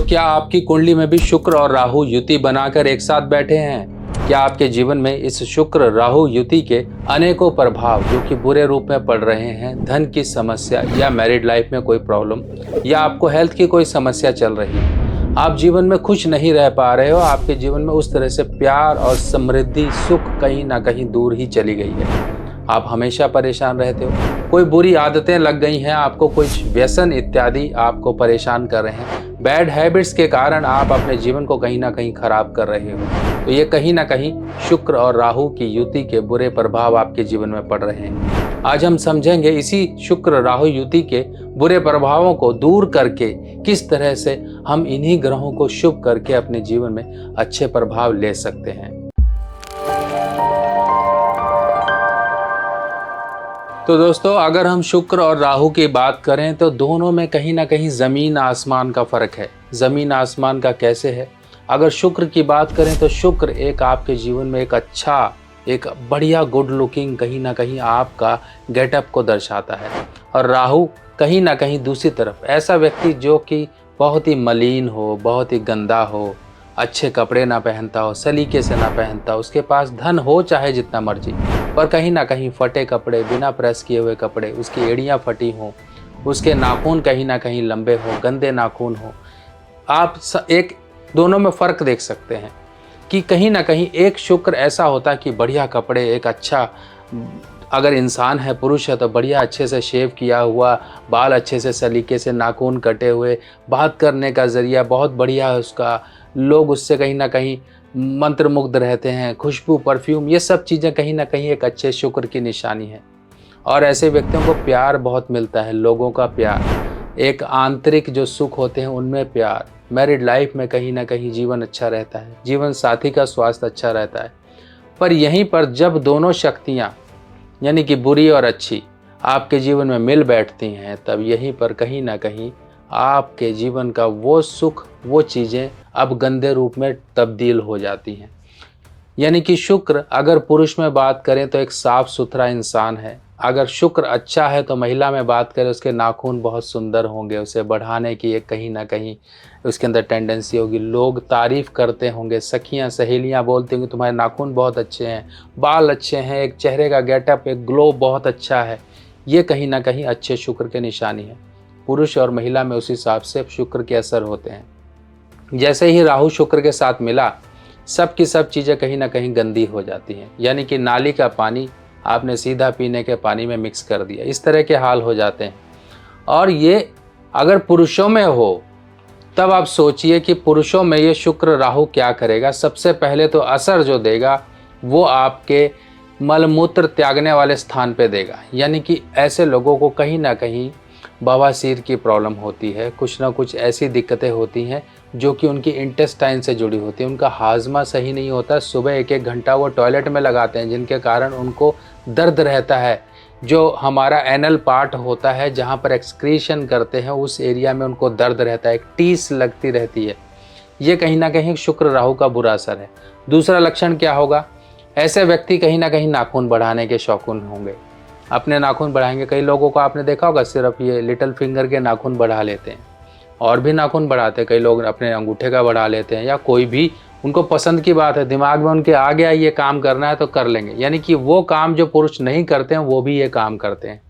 क्या आपकी कुंडली में भी शुक्र और राहु युति बनाकर एक साथ बैठे हैं? क्या आपके जीवन में इस शुक्र राहु युति के अनेकों प्रभाव जो कि बुरे रूप में पड़ रहे हैं, धन की समस्या या मैरिड लाइफ में कोई प्रॉब्लम या आपको हेल्थ की कोई समस्या चल रही है, आप जीवन में खुश नहीं रह पा रहे हो, आपके जीवन में उस तरह से प्यार और समृद्धि सुख कहीं ना कहीं दूर ही चली गई है, आप हमेशा परेशान रहते हो, कोई बुरी आदतें लग गई हैं, आपको कुछ व्यसन इत्यादि आपको परेशान कर रहे हैं, बैड हैबिट्स के कारण आप अपने जीवन को कहीं ना कहीं खराब कर रहे हो, तो ये कहीं ना कहीं शुक्र और राहु की युति के बुरे प्रभाव आपके जीवन में पड़ रहे हैं। आज हम समझेंगे इसी शुक्र राहु युति के बुरे प्रभावों को दूर करके किस तरह से हम इन्हीं ग्रहों को शुभ करके अपने जीवन में अच्छे प्रभाव ले सकते हैं। तो दोस्तों, अगर हम शुक्र और राहु की बात करें तो दोनों में कहीं ना कहीं ज़मीन आसमान का फ़र्क है। ज़मीन आसमान का कैसे है? अगर शुक्र की बात करें तो शुक्र एक आपके जीवन में एक अच्छा, एक बढ़िया गुड लुकिंग कहीं ना कहीं आपका गेटअप को दर्शाता है, और राहु कहीं ना कहीं दूसरी तरफ ऐसा व्यक्ति जो कि बहुत ही मलिन हो, बहुत ही गंदा हो, अच्छे कपड़े ना पहनता हो, सलीके से ना पहनता हो, उसके पास धन हो चाहे जितना मर्जी, पर कहीं ना कहीं फटे कपड़े, बिना प्रेस किए हुए कपड़े, उसकी एड़ियाँ फटी हों, उसके नाखून कहीं ना कहीं लंबे हों, गंदे नाखून हों। आप एक दोनों में फ़र्क देख सकते हैं कि कहीं ना कहीं एक शुक्र ऐसा होता है कि बढ़िया कपड़े, एक अच्छा, अगर इंसान है, पुरुष है, तो बढ़िया अच्छे से शेव किया हुआ, बाल अच्छे से सलीके से, नाखून कटे हुए, बात करने का ज़रिया बहुत बढ़िया है उसका, लोग उससे कहीं ना कहीं मंत्रमुग्ध रहते हैं, खुशबू, परफ्यूम, ये सब चीज़ें कहीं ना कहीं एक अच्छे शुक्र की निशानी है। और ऐसे व्यक्तियों को प्यार बहुत मिलता है, लोगों का प्यार, एक आंतरिक जो सुख होते हैं उनमें प्यार, मैरिड लाइफ में कहीं ना कहीं जीवन अच्छा रहता है, जीवन साथी का स्वास्थ्य अच्छा रहता है। पर यहीं पर जब दोनों शक्तियाँ यानी कि बुरी और अच्छी आपके जीवन में मिल बैठती हैं, तब यहीं पर कहीं ना कहीं आपके जीवन का वो सुख, वो चीज़ें अब गंदे रूप में तब्दील हो जाती हैं। यानी कि शुक्र अगर पुरुष में बात करें तो एक साफ सुथरा इंसान है, अगर शुक्र अच्छा है तो महिला में बात करें उसके नाखून बहुत सुंदर होंगे, उसे बढ़ाने की एक कहीं ना कहीं उसके अंदर टेंडेंसी होगी, लोग तारीफ़ करते होंगे, सखियां सहेलियां बोलती होंगी तुम्हारे नाखून बहुत अच्छे हैं, बाल अच्छे हैं, एक चेहरे का गेटअप, एक ग्लो बहुत अच्छा है। ये कहीं ना कहीं अच्छे शुक्र के निशानी है। पुरुष और महिला में उस हिसाब से शुक्र के असर होते हैं। जैसे ही राहु शुक्र के साथ मिला, सब की सब चीज़ें कहीं ना कहीं गंदी हो जाती हैं, यानी कि नाली का पानी आपने सीधा पीने के पानी में मिक्स कर दिया, इस तरह के हाल हो जाते हैं। और ये अगर पुरुषों में हो तब आप सोचिए कि पुरुषों में ये शुक्र राहु क्या करेगा। सबसे पहले तो असर जो देगा वो आपके मलमूत्र त्यागने वाले स्थान पे देगा, यानी कि ऐसे लोगों को कहीं ना कहीं बवासीर की प्रॉब्लम होती है, कुछ ना कुछ ऐसी दिक्कतें होती हैं जो कि उनकी इंटेस्टाइन से जुड़ी होती है, उनका हाजमा सही नहीं होता, सुबह एक एक घंटा वो टॉयलेट में लगाते हैं, जिनके कारण उनको दर्द रहता है। जो हमारा एनल पार्ट होता है जहाँ पर एक्सक्रीशन करते हैं उस एरिया में उनको दर्द रहता है, एक टीस लगती रहती है। ये कहीं ना कहीं शुक्र राहु का बुरा असर है। दूसरा लक्षण क्या होगा? ऐसे व्यक्ति कहीं ना कहीं नाखून बढ़ाने के शौकीन होंगे, अपने नाखून बढ़ाएंगे। कई लोगों को आपने देखा होगा सिर्फ ये लिटिल फिंगर के नाखून बढ़ा लेते हैं, और भी नाखून बढ़ाते हैं, कई लोग अपने अंगूठे का बढ़ा लेते हैं, या कोई भी उनको पसंद की बात है, दिमाग में उनके आ गया ये काम करना है तो कर लेंगे, यानी कि वो काम जो पुरुष नहीं करते हैं वो भी ये काम करते हैं।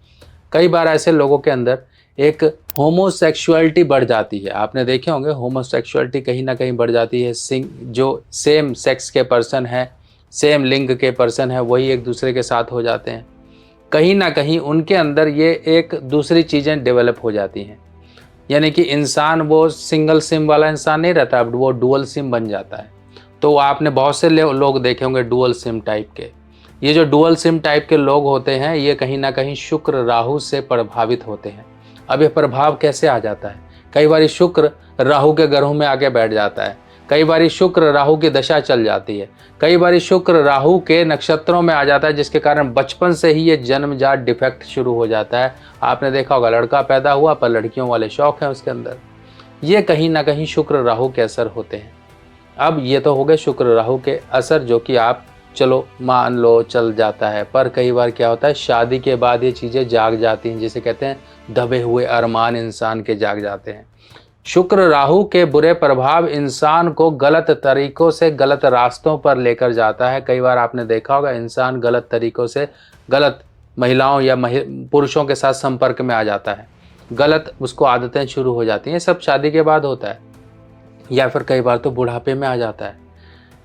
कई बार ऐसे लोगों के अंदर एक होमोसेक्सुअलिटी बढ़ जाती है, आपने देखे होंगे होमोसेक्सुअलिटी कहीं ना कहीं बढ़ जाती है। जो सेम सेक्स के पर्सन है, सेम लिंग के पर्सन है, वही एक दूसरे के साथ हो जाते हैं, कहीं ना कहीं उनके अंदर ये एक दूसरी चीज़ें डेवलप हो जाती हैं, यानी कि इंसान वो सिंगल सिम वाला इंसान नहीं रहता, अब वो डुअल सिम बन जाता है। तो आपने बहुत से लोग देखे होंगे डुअल सिम टाइप के। ये जो डुअल सिम टाइप के लोग होते हैं ये कहीं ना कहीं शुक्र राहु से प्रभावित होते हैं। अब ये प्रभाव कैसे आ जाता है? कई बार शुक्र राहु के ग्रहों में आके बैठ जाता है, कई बार शुक्र राहु की दशा चल जाती है, कई बार शुक्र राहु के नक्षत्रों में आ जाता है, जिसके कारण बचपन से ही ये जन्मजात डिफेक्ट शुरू हो जाता है। आपने देखा होगा लड़का पैदा हुआ पर लड़कियों वाले शौक हैं उसके अंदर, ये कहीं ना कहीं शुक्र राहु के असर होते हैं। अब ये तो हो गए शुक्र राहु के असर जो कि आप चलो मान लो चल जाता है, पर कई बार क्या होता है शादी के बाद ये चीज़ें जाग जाती हैं, जिसे कहते हैं दबे हुए अरमान इंसान के जाग जाते हैं। शुक्र राहु के बुरे प्रभाव इंसान को गलत तरीकों से गलत रास्तों पर लेकर जाता है। कई बार आपने देखा होगा इंसान गलत तरीकों से गलत महिलाओं या पुरुषों के साथ संपर्क में आ जाता है, गलत उसको आदतें शुरू हो जाती हैं। सब शादी के बाद होता है, या फिर कई बार तो बुढ़ापे में आ जाता है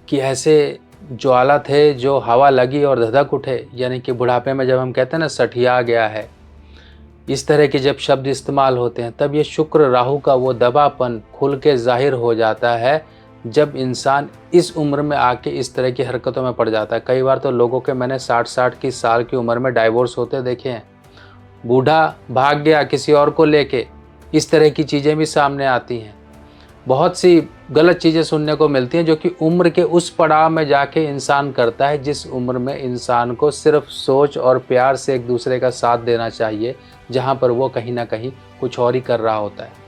कि ऐसे ज्वाला थे जो हवा लगी और धधक उठे, यानी कि बुढ़ापे में जब हम कहते हैं ना सठिया गया है, इस तरह के जब शब्द इस्तेमाल होते हैं, तब ये शुक्र राहु का वो दबापन खुल के जाहिर हो जाता है जब इंसान इस उम्र में आके इस तरह की हरकतों में पड़ जाता है। कई बार तो लोगों के मैंने 60 की साल की उम्र में डाइवोर्स होते देखे हैं। बूढ़ा भाग गया किसी और को लेके, इस तरह की चीज़ें भी सामने आती हैं। बहुत सी गलत चीज़ें सुनने को मिलती हैं जो कि उम्र के उस पड़ाव में जाके इंसान करता है जिस उम्र में इंसान को सिर्फ सोच और प्यार से एक दूसरे का साथ देना चाहिए, जहाँ पर वो कहीं ना कहीं कुछ और ही कर रहा होता है।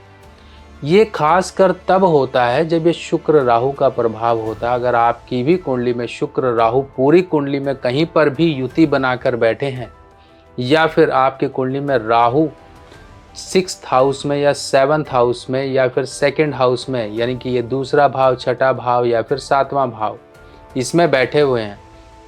ये खास कर तब होता है जब ये शुक्र राहु का प्रभाव होता है। अगर आपकी भी कुंडली में शुक्र राहु पूरी कुंडली में कहीं पर भी युति बनाकर बैठे हैं, या फिर आपकी कुंडली में राहु 6th हाउस में या 7th हाउस में या फिर 2nd हाउस में, यानी कि ये दूसरा भाव, छठा भाव या फिर 7वां भाव, इसमें बैठे हुए हैं,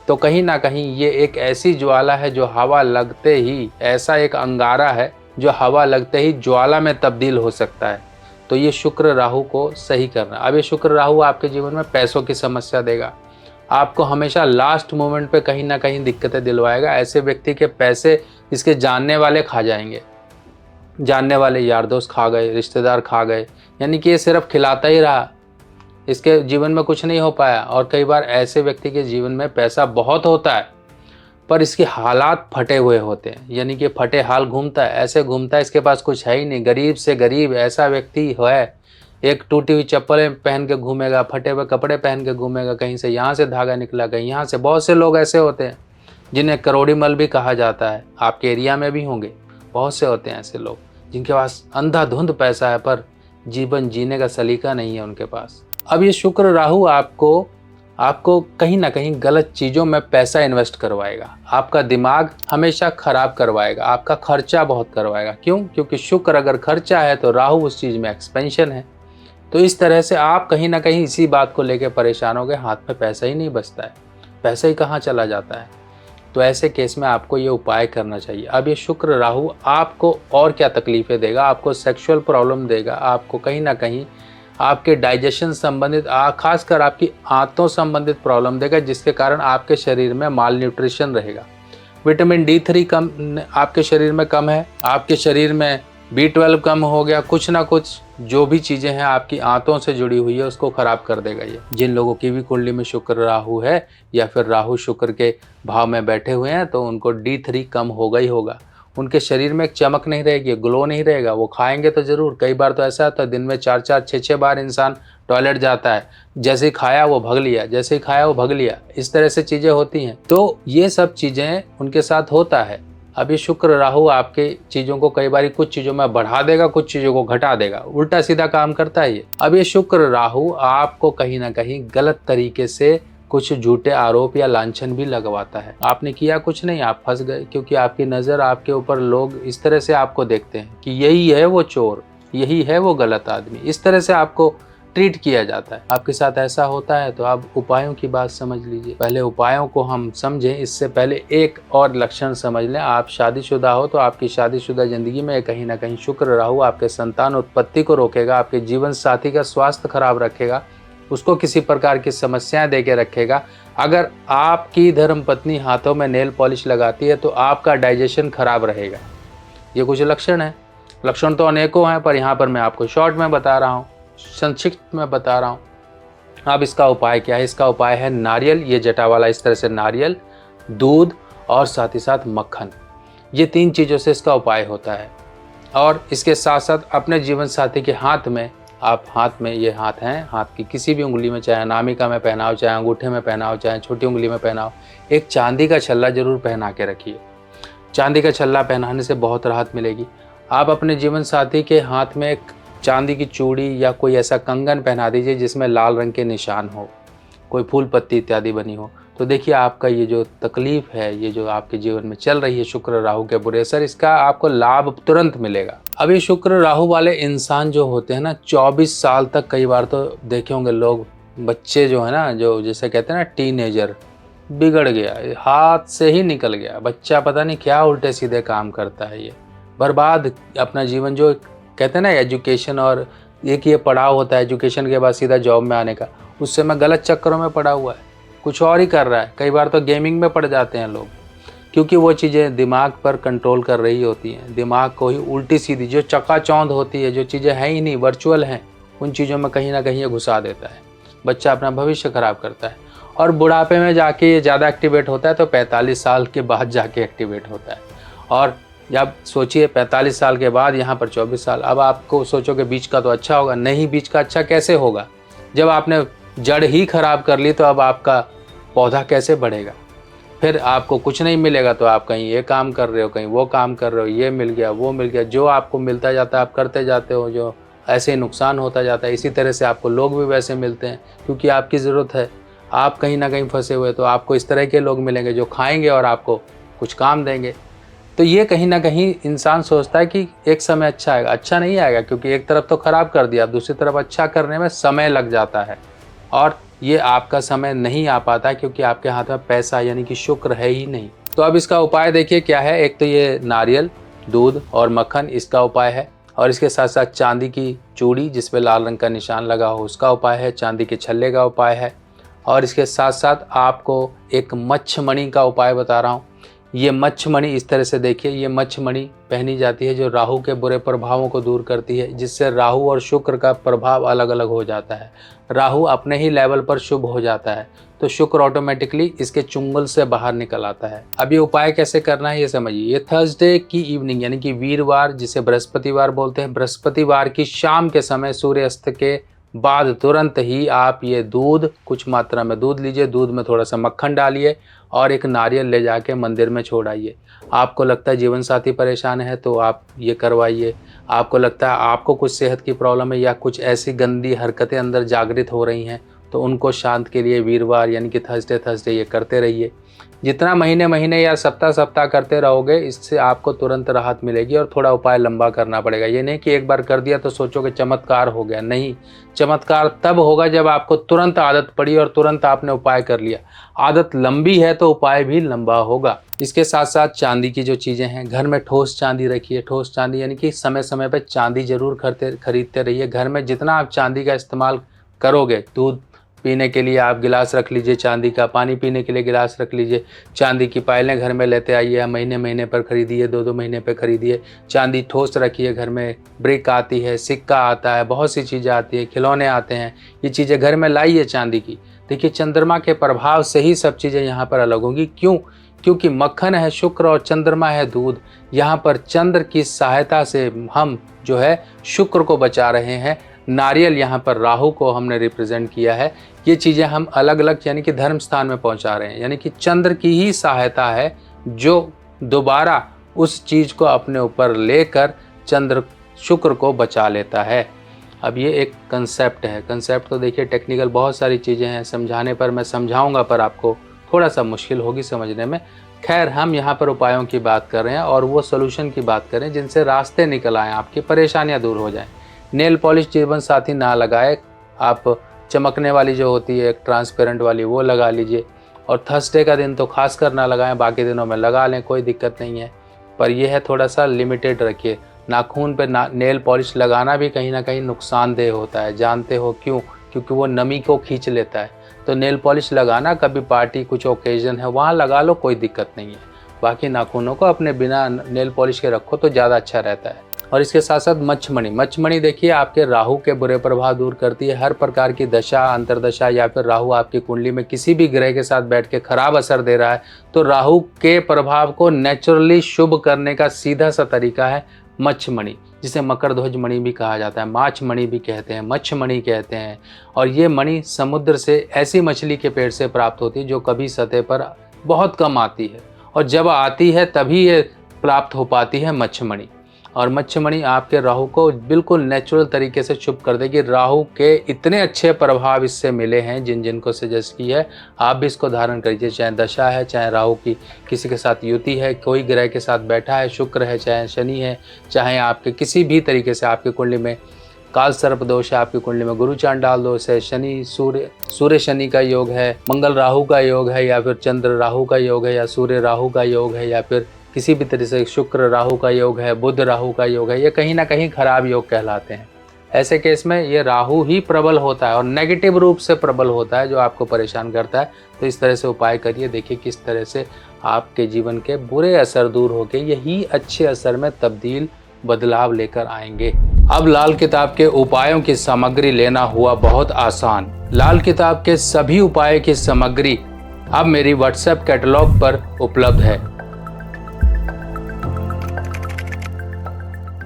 तो कहीं ना कहीं ये एक ऐसी ज्वाला है जो हवा लगते ही, ऐसा एक अंगारा है जो हवा लगते ही ज्वाला में तब्दील हो सकता है। तो ये शुक्र राहु को सही करना। अब ये शुक्र राहु आपके जीवन में पैसों की समस्या देगा, आपको हमेशा लास्ट मोमेंट पे कहीं ना कहीं दिक्कतें दिलवाएगा। ऐसे व्यक्ति के पैसे इसके जानने वाले खा जाएंगे, जानने वाले यार दोस्त खा गए, रिश्तेदार खा गए, यानी कि ये सिर्फ खिलाता ही रहा, इसके जीवन में कुछ नहीं हो पाया। और कई बार ऐसे व्यक्ति के जीवन में पैसा बहुत होता है पर इसके हालात फटे हुए होते हैं, यानी कि फटे हाल घूमता है, ऐसे घूमता है इसके पास कुछ है ही नहीं, गरीब से गरीब ऐसा व्यक्ति है। एक टूटी हुई चप्पलें पहन के घूमेगा, फटे हुए कपड़े पहन के घूमेगा, कहीं से यहाँ से धागा निकला, कहीं यहाँ से। बहुत से लोग ऐसे होते हैं जिन्हें करोड़ी मल भी कहा जाता है, आपके एरिया में भी होंगे। बहुत से होते हैं ऐसे लोग जिनके पास अंधाधुंध पैसा है पर जीवन जीने का सलीका नहीं है उनके पास। अब ये शुक्र राहु आपको कहीं ना कहीं गलत चीज़ों में पैसा इन्वेस्ट करवाएगा, आपका दिमाग हमेशा खराब करवाएगा, आपका खर्चा बहुत करवाएगा। क्यों? क्योंकि शुक्र अगर खर्चा है तो राहु उस चीज़ में एक्सपेंशन है। तो इस तरह से आप कहीं ना कहीं इसी बात को लेकर परेशान हो गए, हाथ में पैसा ही नहीं बचता है, पैसा ही कहाँ चला जाता है। तो ऐसे केस में आपको ये उपाय करना चाहिए। अब ये शुक्र राहु आपको और क्या तकलीफ़ें देगा? आपको सेक्सुअल प्रॉब्लम देगा, आपको कहीं ना कहीं आपके डाइजेशन संबंधित, खासकर आपकी आंतों संबंधित प्रॉब्लम देगा, जिसके कारण आपके शरीर में माल न्यूट्रिशन रहेगा। विटामिन D3 कम आपके शरीर में कम है, आपके शरीर में B12 कम हो गया, कुछ ना कुछ जो भी चीज़ें हैं आपकी आंतों से जुड़ी हुई है उसको ख़राब कर देगा ये। जिन लोगों की भी कुंडली में शुक्र राहु है या फिर राहु शुक्र के भाव में बैठे हुए हैं तो उनको D3 कम होगा ही होगा, उनके शरीर में एक चमक नहीं रहेगी, ग्लो नहीं रहेगा। वो खाएंगे तो ज़रूर, कई बार तो ऐसा होता है दिन में 4-4, 6-6 बार इंसान टॉयलेट जाता है, जैसे ही खाया वो भग लिया, जैसे ही खाया वो भग लिया, इस तरह से चीज़ें होती हैं। तो ये सब चीज़ें उनके साथ होता है। अब ये शुक्र राहु आपके चीज़ों को कई बार कुछ चीज़ों में बढ़ा देगा, कुछ चीज़ों को घटा देगा, उल्टा सीधा काम करता है ये। अब ये शुक्र राहु आपको कहीं ना कहीं गलत तरीके से कुछ झूठे आरोप या लांछन भी लगवाता है। आपने किया कुछ नहीं, आप फंस गए, क्योंकि आपकी नज़र आपके ऊपर लोग इस तरह से आपको देखते हैं कि यही है वो चोर, यही है वो गलत आदमी, इस तरह से आपको ट्रीट किया जाता है। आपके साथ ऐसा होता है तो आप उपायों की बात समझ लीजिए। पहले उपायों को हम समझें, इससे पहले एक और लक्षण समझ लें। आप शादीशुदा हो तो आपकी शादीशुदा ज़िंदगी में कहीं ना कहीं शुक्र राहु आपके संतान उत्पत्ति को रोकेगा, आपके जीवन साथी का स्वास्थ्य खराब रखेगा, उसको किसी प्रकार की समस्याएं दे के रखेगा। अगर आपकी धर्मपत्नी हाथों में नेल पॉलिश लगाती है तो आपका डाइजेशन खराब रहेगा। ये कुछ लक्षण है, लक्षण तो अनेकों हैं पर यहाँ पर मैं आपको शॉर्ट में बता रहा हूँ, संक्षिप्त में बता रहा हूँ। अब इसका उपाय क्या है? इसका उपाय है नारियल, ये जटा वाला इस तरह से नारियल, दूध और साथ ही साथ मक्खन, ये 3 चीज़ों से इसका उपाय होता है। और इसके साथ साथ अपने जीवन साथी के हाथ में, आप हाथ में, ये हाथ हैं, हाथ की किसी भी उंगली में, चाहे अनामिका में पहनाओ, चाहे अंगूठे में पहनाओ, चाहे छोटी उंगली में पहनाओ, एक चांदी का छल्ला जरूर पहना के रखिए। चांदी का छल्ला पहनाने से बहुत राहत मिलेगी। आप अपने जीवन साथी के हाथ में एक चांदी की चूड़ी या कोई ऐसा कंगन पहना दीजिए जिसमें लाल रंग के निशान हो, कोई फूल पत्ती इत्यादि बनी हो, तो देखिए आपका ये जो तकलीफ़ है, ये जो आपके जीवन में चल रही है शुक्र राहु के बुरे असर, इसका आपको लाभ तुरंत मिलेगा। अब ये शुक्र राहु वाले इंसान जो होते हैं ना, 24 साल तक, कई बार तो देखे होंगे लोग, बच्चे जो है ना, जो जैसे कहते हैं ना टीनेजर, बिगड़ गया, हाथ से ही निकल गया बच्चा, पता नहीं क्या उल्टे सीधे काम करता है, ये बर्बाद अपना जीवन। जो कहते हैं ना एजुकेशन, और एक ये पड़ाव होता है एजुकेशन के बाद सीधा जॉब में आने का, उससे मैं गलत चक्करों में पड़ा हुआ है, कुछ और ही कर रहा है। कई बार तो गेमिंग में पड़ जाते हैं लोग, क्योंकि वो चीज़ें दिमाग पर कंट्रोल कर रही होती हैं, दिमाग को ही उल्टी सीधी जो चकाचौंध होती है, जो चीज़ें हैं ही नहीं, वर्चुअल हैं, उन चीज़ों में कहीं ना कहीं ये घुसा देता है, बच्चा अपना भविष्य खराब करता है। और बुढ़ापे में जाके ये ज़्यादा एक्टिवेट होता है, तो 45 साल के बाद जाके एक्टिवेट होता है। और जब सोचिए 45 साल के बाद यहाँ पर 24 साल, अब आपको सोचोगे बीच का तो अच्छा होगा, नहीं, बीच का अच्छा कैसे होगा जब आपने जड़ ही खराब कर ली, तो अब आपका पौधा कैसे बढ़ेगा? फिर आपको कुछ नहीं मिलेगा, तो आप कहीं ये काम कर रहे हो, कहीं वो काम कर रहे हो, ये मिल गया, वो मिल गया, जो आपको मिलता जाता है आप करते जाते हो, जो ऐसे ही नुकसान होता जाता है। इसी तरह से आपको लोग भी वैसे मिलते हैं, क्योंकि आपकी ज़रूरत है, आप कहीं ना कहीं फंसे हुए, तो आपको इस तरह के लोग मिलेंगे जो खाएंगे और आपको कुछ काम देंगे। तो ये कहीं ना कहीं इंसान सोचता है कि एक समय अच्छा आएगा, अच्छा नहीं आएगा, क्योंकि एक तरफ तो ख़राब कर दिया, दूसरी तरफ अच्छा करने में समय लग जाता है, और ये आपका समय नहीं आ पाता, क्योंकि आपके हाथ में पैसा यानी कि शुक्र है ही नहीं। तो अब इसका उपाय देखिए क्या है। एक तो ये नारियल, दूध और मक्खन, इसका उपाय है, और इसके साथ साथ चांदी की चूड़ी जिस पे लाल रंग का निशान लगा हो, उसका उपाय है, चांदी के छल्ले का उपाय है, और इसके साथ साथ आपको एक मच्छमणि का उपाय बता रहा हूँ। ये मच्छमणि इस तरह से देखिए, ये मच्छमणि पहनी जाती है जो राहु के बुरे प्रभावों को दूर करती है, जिससे राहु और शुक्र का प्रभाव अलग अलग हो जाता है। राहु अपने ही लेवल पर शुभ हो जाता है, तो शुक्र ऑटोमेटिकली इसके चुंगल से बाहर निकल आता है। अब ये उपाय कैसे करना है ये समझिए। ये थर्सडे की इवनिंग यानी कि वीरवार, जिसे बृहस्पतिवार बोलते हैं, बृहस्पतिवार की शाम के समय सूर्यास्त के बाद तुरंत ही आप ये दूध, कुछ मात्रा में दूध लीजिए, दूध में थोड़ा सा मक्खन डालिए और एक नारियल ले जाके मंदिर में छोड़ आइए। आपको लगता है जीवन साथी परेशान है तो आप ये करवाइए। आपको लगता है आपको कुछ सेहत की प्रॉब्लम है या कुछ ऐसी गंदी हरकतें अंदर जागृत हो रही हैं, तो उनको शांत के लिए वीरवार यानी कि थर्सडे ये करते रहिए। जितना महीने या सप्ताह करते रहोगे, इससे आपको तुरंत राहत मिलेगी, और थोड़ा उपाय लंबा करना पड़ेगा। ये नहीं कि एक बार कर दिया तो सोचोगे चमत्कार हो गया, नहीं, चमत्कार तब होगा जब आपको तुरंत आदत पड़ी और तुरंत आपने उपाय कर लिया। आदत लंबी है तो उपाय भी लंबा होगा। इसके साथ साथ चांदी की जो चीज़ें हैं, घर में ठोस चांदी रखिए। ठोस चांदी यानी कि समय समय पर चांदी जरूर खरीदते रहिए। घर में जितना आप चांदी का इस्तेमाल करोगे, दूध पीने के लिए आप गिलास रख लीजिए चांदी का, पानी पीने के लिए गिलास रख लीजिए, चांदी की पायलें घर में लेते आइए, महीने पर खरीदिए, 2 महीने पर खरीदिए। चांदी ठोस रखिए घर में, ब्रिक आती है, सिक्का आता है, बहुत सी चीज़ें आती है, खिलौने आते हैं, ये चीज़ें घर में लाइए चांदी की। देखिए चंद्रमा के प्रभाव से ही सब चीज़ें यहाँ पर अलग होंगी। क्यों? क्योंकि मक्खन है शुक्र और चंद्रमा है दूध। यहाँ पर चंद्र की सहायता से हम जो है शुक्र को बचा रहे हैं। नारियल यहाँ पर राहु को हमने रिप्रेजेंट किया है। ये चीज़ें हम अलग अलग यानी कि धर्म स्थान में पहुँचा रहे हैं, यानी कि चंद्र की ही सहायता है जो दोबारा उस चीज़ को अपने ऊपर लेकर चंद्र शुक्र को बचा लेता है। अब ये एक कंसेप्ट है। कंसेप्ट तो देखिए टेक्निकल बहुत सारी चीज़ें हैं, समझाने पर मैं समझाऊंगा पर आपको थोड़ा सा मुश्किल होगी समझने में। खैर हम यहाँ पर उपायों की बात कर रहे हैं और वो सोल्यूशन की बात करें जिनसे रास्ते निकल आएँ, आपकी परेशानियाँ दूर हो जाएँ। नेल पॉलिश जीवन साथी ना लगाए, आप चमकने वाली जो होती है एक ट्रांसपेरेंट वाली वो लगा लीजिए, और थर्सडे का दिन तो खास कर ना लगाएं, बाकी दिनों में लगा लें, कोई दिक्कत नहीं है। पर यह है थोड़ा सा लिमिटेड रखिए। नाखून पे नेल पॉलिश लगाना भी कहीं ना कहीं नुकसानदेह होता है, जानते हो क्यों? क्योंकि वो नमी को खींच लेता है। तो नेल पॉलिश लगाना कभी पार्टी कुछ ओकेजन है वहाँ लगा लो, कोई दिक्कत नहीं है। बाकी नाखूनों को अपने बिना नेल पॉलिश के रखो तो ज़्यादा अच्छा रहता है। और इसके साथ साथ मच्छमणि देखिए आपके राहु के बुरे प्रभाव दूर करती है। हर प्रकार की दशा, अंतरदशा या फिर राहु आपकी कुंडली में किसी भी ग्रह के साथ बैठ के खराब असर दे रहा है, तो राहु के प्रभाव को नेचुरली शुभ करने का सीधा सा तरीका है मच्छमणि, जिसे मकर ध्वज मणि भी कहा जाता है, माछ मणि भी कहते हैं, मच्छमणि कहते हैं। और ये मणि समुद्र से ऐसी मछली के पेट से प्राप्त होती है जो कभी सतह पर बहुत कम आती है, और जब आती है तभी ये प्राप्त हो पाती है मच्छमणि। और मच्छीमणि आपके राहु को बिल्कुल नेचुरल तरीके से शुभ कर देगी। राहु के इतने अच्छे प्रभाव इससे मिले हैं जिन जिनको सजेस्ट की है, आप भी इसको धारण करिए। चाहे दशा है, चाहे राहु की किसी के साथ युति है, कोई ग्रह के साथ बैठा है, शुक्र है, चाहे शनि है, चाहे आपके किसी भी तरीके से आपकी कुंडली में काल सर्प दोष है, आपकी कुंडली में गुरु चांडाल दोष है, शनि सूर्य शनि का योग है, मंगल राहु का योग है, या फिर चंद्र राहु का योग है, या सूर्य राहु का योग है, या फिर किसी भी तरह से शुक्र राहु का योग है, बुध राहु का योग है, ये कहीं ना कहीं खराब योग कहलाते हैं। ऐसे केस में ये राहु ही प्रबल होता है और नेगेटिव रूप से प्रबल होता है जो आपको परेशान करता है। तो इस तरह से उपाय करिए, देखिए किस तरह से आपके जीवन के बुरे असर दूर होकर यही अच्छे असर में तब्दील बदलाव लेकर आएंगे। अब लाल किताब के उपायों की सामग्री लेना हुआ बहुत आसान। लाल किताब के सभी उपाय की सामग्री अब मेरी व्हाट्सएप कैटलॉग पर उपलब्ध है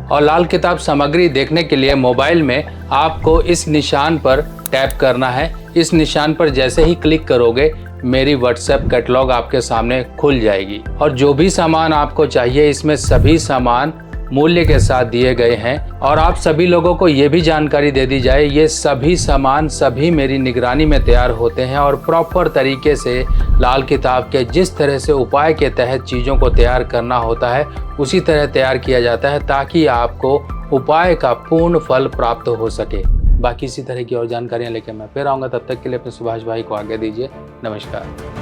और लाल किताब सामग्री देखने के लिए मोबाइल में आपको इस निशान पर टैप करना है। इस निशान पर जैसे ही क्लिक करोगे मेरी व्हाट्सएप कैटलॉग आपके सामने खुल जाएगी और जो भी सामान आपको चाहिए इसमें सभी सामान मूल्य के साथ दिए गए हैं। और आप सभी लोगों को ये भी जानकारी दे दी जाए, ये सभी सामान सभी मेरी निगरानी में तैयार होते हैं और प्रॉपर तरीके से लाल किताब के जिस तरह से उपाय के तहत चीज़ों को तैयार करना होता है उसी तरह तैयार किया जाता है ताकि आपको उपाय का पूर्ण फल प्राप्त हो सके। बाकी इसी तरह की और जानकारियाँ लेकर मैं फिर आऊँगा। तब तक के लिए अपने सुभाष भाई को आगे दीजिए। नमस्कार।